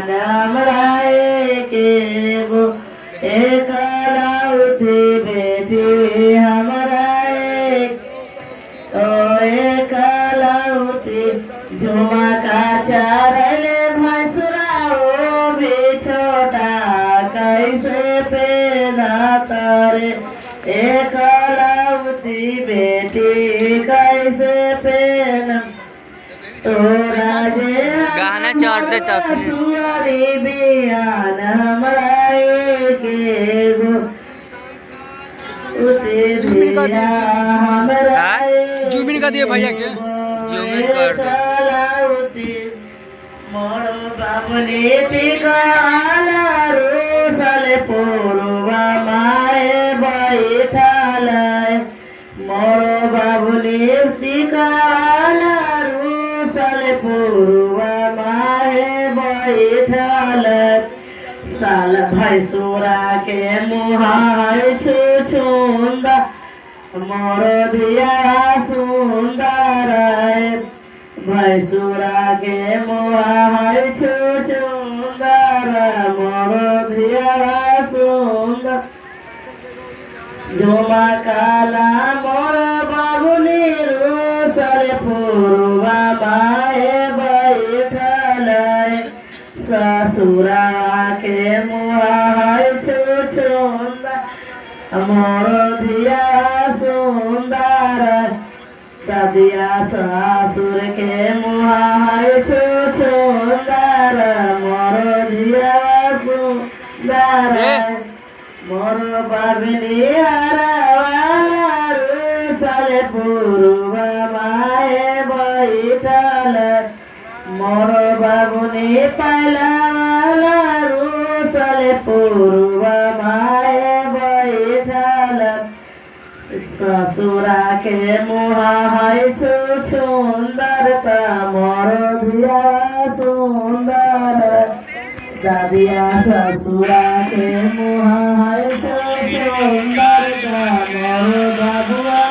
আমরা একে গো একলাউতি বেটি আমরা এক तो एकलाउती झुमा का चारले भैंसुराओ भी छोटा कैसे पेना तारे एकलाउती बेटी कैसे पेना तोरा जे गाना चढ़ते तखने सुअरी बियान हमरा के गो उते दिया हमरा जूमिन का दिए भैया के जूमिन कर दो मोर बाबुली टिकाला रोसल पूर्वा माए बैठालय मोर बाबुली टिकाला रोसल पूर्वा माए बैठालय साल भैसुरा के मुहाय छुछुंदा मोर दिया सुंदर भैसुरा के मुहाय छुछुंदर मोर दिया सुंदर झुमा काला मोर बाबुली रोसल पूर्वा माए बैठलय ससुरा के मुहाय छुछुंदर मोर दिया सुंदर सदिया ससुर के मुहाय छुछुंदर मोर दिया सुंदर मोर बाबली हरवाला रूसल पूर्वा माए बैठल मोर बाबुनी पहला रूसल पूर्वा माए बैठल ससुरा के मुहाय सुंदर मोर दिया सुंदर दादिया ससुरा के मुहाय सुंदर मोर बाबुआ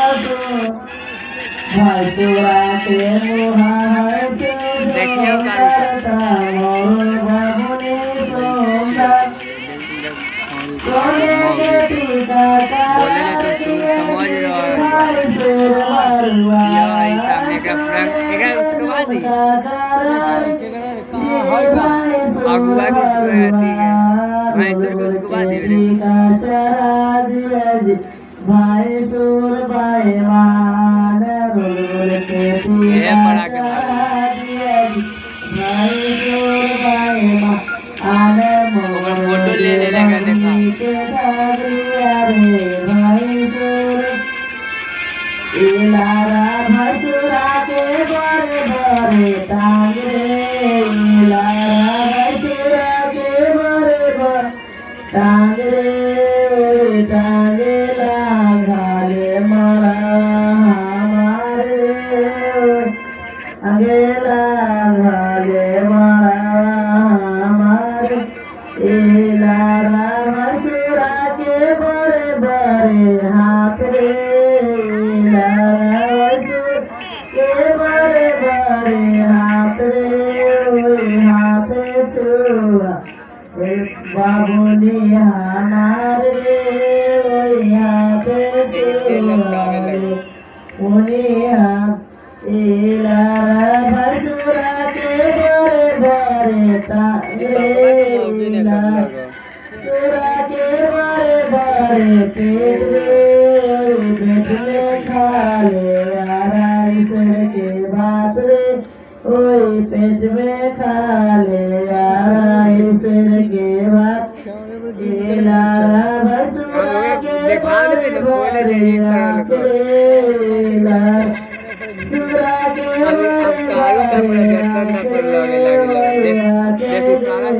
भैसुरा के मुहाय देखियो सुंदर मोर बाबुनी सुंदर बोले तो समझ सामने का फ्रंट उसके बाद ही अगुआ की उसको रहती है मैसूर को उसको बाद ही भैंसुर बैमान ये पड़ा के भैंसुर बैमान फोटो ले लेगा देखा इलारा भसुरा के बड़े बड़े टांगे इलारा भसुरा के बड़े बड़े टांगे टांगे लागाले मारा हमारे आगे लागाले मारा हमारे इलारा भसुरा के बड़े बड़े हाथ रे के बड़े बड़े हाथ रे बाबुली हमारे हाथे भसुरा के बड़े बड़े तांगे भसुरा के बड़े बड़े पेट में खा ले के बात रे ओई पेट में खा ले के बात भसुरा के बड़े बड़े देखो सारा